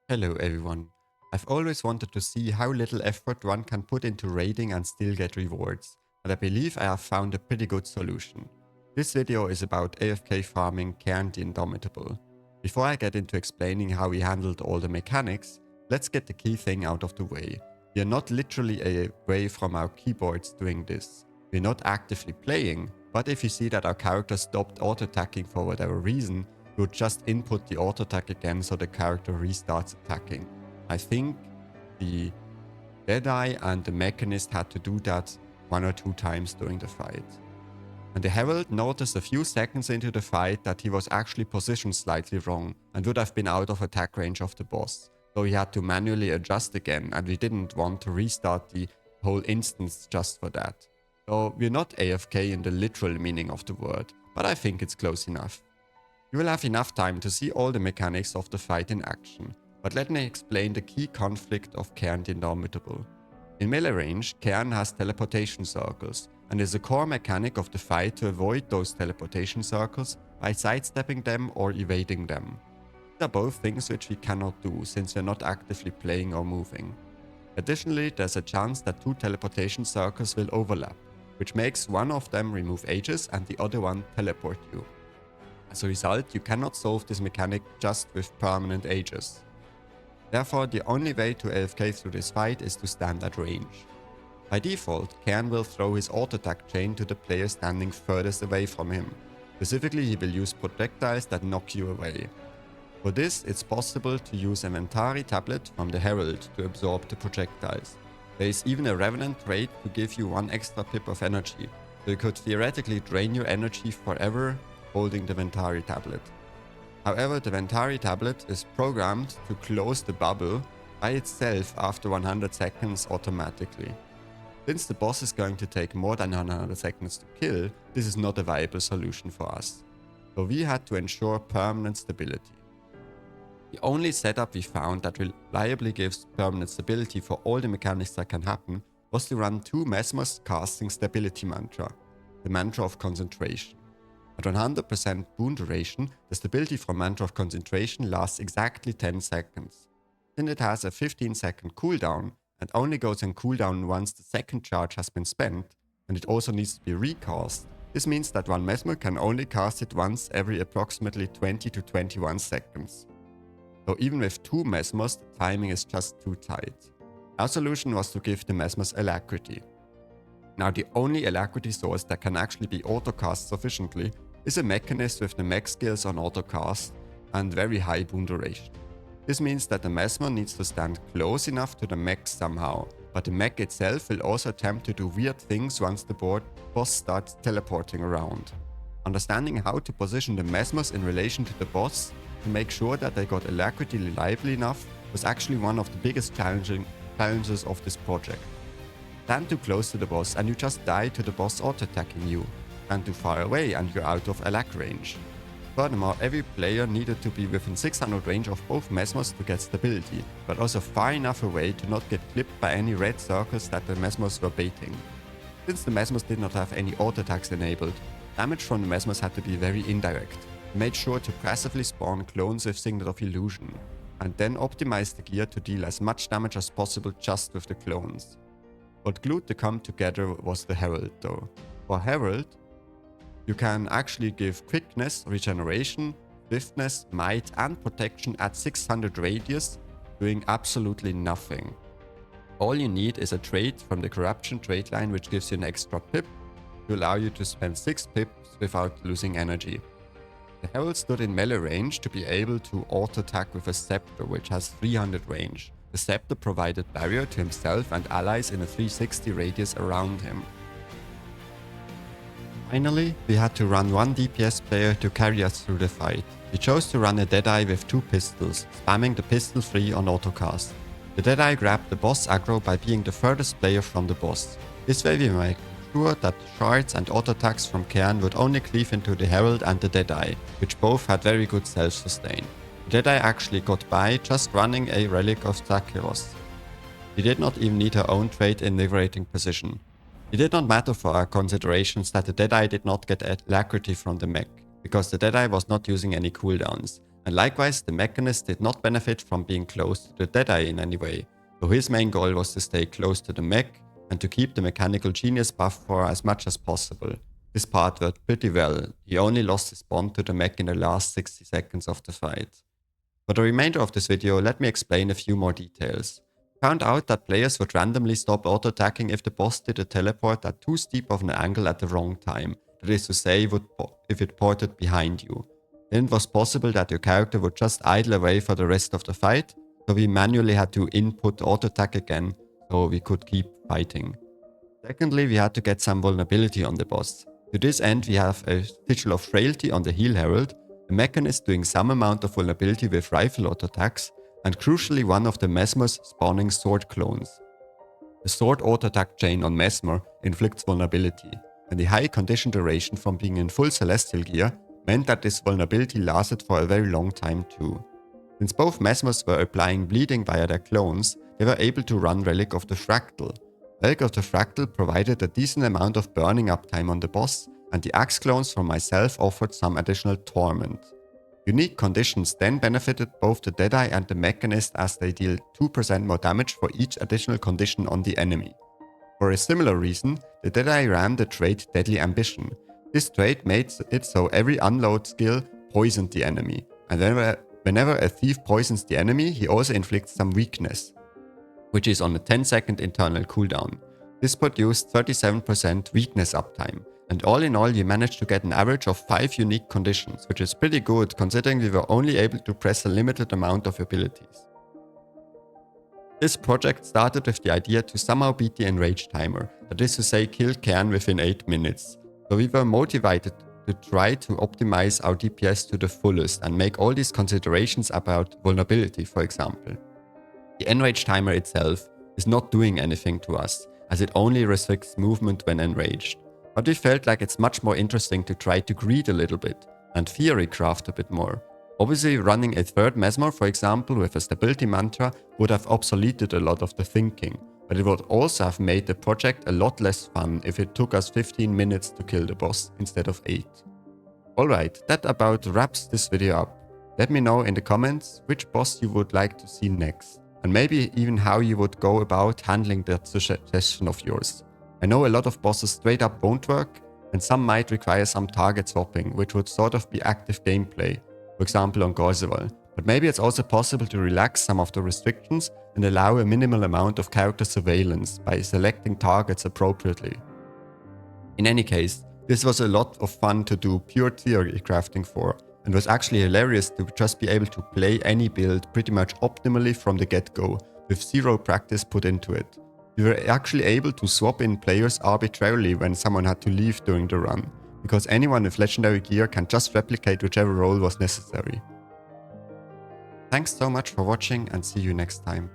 Hello everyone. I've always wanted to see how little effort one can put into raiding and still get rewards, but I believe I have found a pretty good solution. This video is about AFK farming Cairn the Indomitable. Before I get into explaining how we handled all the mechanics, let's get the key thing out of the way. We are not literally away from our keyboards doing this. We're not actively playing, but if you see that our character stopped auto-attacking for whatever reason, you would just input the auto attack again so the character restarts attacking. I think the Deadeye and the Mechanist had to do that one or two times during the fight. And the Herald noticed a few seconds into the fight that he was actually positioned slightly wrong and would have been out of attack range of the boss. So he had to manually adjust again, and we didn't want to restart the whole instance just for that. So we're not AFK in the literal meaning of the word, but I think it's close enough. You will have enough time to see all the mechanics of the fight in action, but let me explain the key conflict of Cairn the Indomitable. In melee range, Cairn has teleportation circles, and is a core mechanic of the fight to avoid those teleportation circles by sidestepping them or evading them. These are both things which we cannot do since we are not actively playing or moving. Additionally, there's a chance that two teleportation circles will overlap, which makes one of them remove Aegis and the other one teleport you. As a result, you cannot solve this mechanic just with permanent Aegis. Therefore, the only way to AFK through this fight is to stand at range. By default, Cairn will throw his auto-attack chain to the player standing furthest away from him. Specifically, he will use projectiles that knock you away. For this, it's possible to use a Mentari tablet from the Herald to absorb the projectiles. There is even a Revenant trait to give you one extra pip of energy, so you could theoretically drain your energy forever holding the Mentari tablet. However, the Mentari tablet is programmed to close the bubble by itself after 100 seconds automatically. Since the boss is going to take more than 100 seconds to kill, this is not a viable solution for us. So we had to ensure permanent stability. The only setup we found that reliably gives permanent stability for all the mechanics that can happen was to run two Mesmers casting stability mantra, the mantra of concentration. At 100% boon duration, the stability from Mantra of Concentration lasts exactly 10 seconds. Since it has a 15-second cooldown and only goes on cooldown once the second charge has been spent, and it also needs to be recast, this means that one Mesmer can only cast it once every approximately 20 to 21 seconds. So even with two Mesmers, the timing is just too tight. Our solution was to give the Mesmers Alacrity. Now the only Alacrity source that can actually be autocast sufficiently is a Mechanist with the mech skills on autocast and very high boon duration. This means that the Mesmer needs to stand close enough to the mech somehow, but the mech itself will also attempt to do weird things once the boss starts teleporting around. Understanding how to position the Mesmers in relation to the boss to make sure that they got Alacrity reliably enough was actually one of the biggest challenges of this project. Stand too close to the boss and you just die to the boss auto-attacking you. Stand too far away and you're out of Alac range. Furthermore, every player needed to be within 600 range of both Mesmers to get stability, but also far enough away to not get clipped by any red circles that the Mesmers were baiting. Since the Mesmers did not have any auto-attacks enabled, damage from the Mesmers had to be very indirect. We made sure to passively spawn clones with Signet of Illusion, and then optimize the gear to deal as much damage as possible just with the clones. What glued the comp together was the Herald though. For Herald, you can actually give quickness, regeneration, swiftness, might and protection at 600 radius, doing absolutely nothing. All you need is a trait from the corruption trait line which gives you an extra pip to allow you to spend 6 pips without losing energy. The Herald stood in melee range to be able to auto-attack with a scepter which has 300 range. The scepter provided barrier to himself and allies in a 360 radius around him. Finally, we had to run one DPS player to carry us through the fight. We chose to run a Deadeye with two pistols, spamming the pistol free on autocast. The Deadeye grabbed the boss aggro by being the furthest player from the boss. This way we made sure that shards and auto attacks from Cairn would only cleave into the Herald and the Deadeye, which both had very good self-sustain. The Deadeye actually got by just running a relic of Zakiros. He did not even need her own trait in liberating position. It did not matter for our considerations that the Deadeye did not get alacrity from the mech, because the Deadeye was not using any cooldowns, And likewise, the Mechanist did not benefit from being close to the Deadeye in any way, so his main goal was to stay close to the mech and to keep the mechanical genius buff for as much as possible. This part worked pretty well. He only lost his bond to the mech in the last 60 seconds of the fight. For the remainder of this video, let me explain a few more details. Found out that players would randomly stop auto-attacking if the boss did a teleport at too steep of an angle at the wrong time, that is to say, if it ported behind you. Then it was possible that your character would just idle away for the rest of the fight, so we manually had to input auto-attack again, so we could keep fighting. Secondly, we had to get some vulnerability on the boss. To this end, we have a Sigil of Frailty on the Heal Herald, a Mechanist doing some amount of vulnerability with rifle auto-attacks, and crucially one of the Mesmer's spawning sword clones. The sword auto-attack chain on Mesmer inflicts vulnerability, and the high condition duration from being in full celestial gear meant that this vulnerability lasted for a very long time too. Since both Mesmers were applying bleeding via their clones, they were able to run Relic of the Fractal. Relic of the Fractal provided a decent amount of burning uptime on the boss, and the axe clones from myself offered some additional torment. Unique conditions then benefited both the Deadeye and the Mechanist as they deal 2% more damage for each additional condition on the enemy. For a similar reason, the Deadeye ran the trait Deadly Ambition. This trait made it so every unload skill poisoned the enemy, and whenever a thief poisons the enemy, he also inflicts some weakness, which is on a 10-second internal cooldown. This produced 37% weakness uptime, and all in all you managed to get an average of 5 unique conditions, which is pretty good considering we were only able to press a limited amount of abilities. This project started with the idea to somehow beat the enrage timer, that is to say kill Cairn within 8 minutes. So we were motivated to try to optimize our DPS to the fullest and make all these considerations about vulnerability, for example. The enrage timer itself is not doing anything to us, as it only restricts movement when enraged. But we felt like it's much more interesting to try to greed a little bit and theory craft a bit more. Obviously, running a third Mesmer, for example, with a stability mantra would have obsoleted a lot of the thinking, but it would also have made the project a lot less fun if it took us 15 minutes to kill the boss instead of 8. Alright, that about wraps this video up. Let me know in the comments which boss you would like to see next, and maybe even how you would go about handling that suggestion of yours. I know a lot of bosses straight up won't work, and some might require some target swapping, which would sort of be active gameplay, for example on Gorzeval. But maybe it's also possible to relax some of the restrictions and allow a minimal amount of character surveillance by selecting targets appropriately. In any case, this was a lot of fun to do pure theory crafting for, and was actually hilarious to just be able to play any build pretty much optimally from the get-go, with zero practice put into it. We were actually able to swap in players arbitrarily when someone had to leave during the run, because anyone with legendary gear can just replicate whichever role was necessary. Thanks so much for watching and see you next time.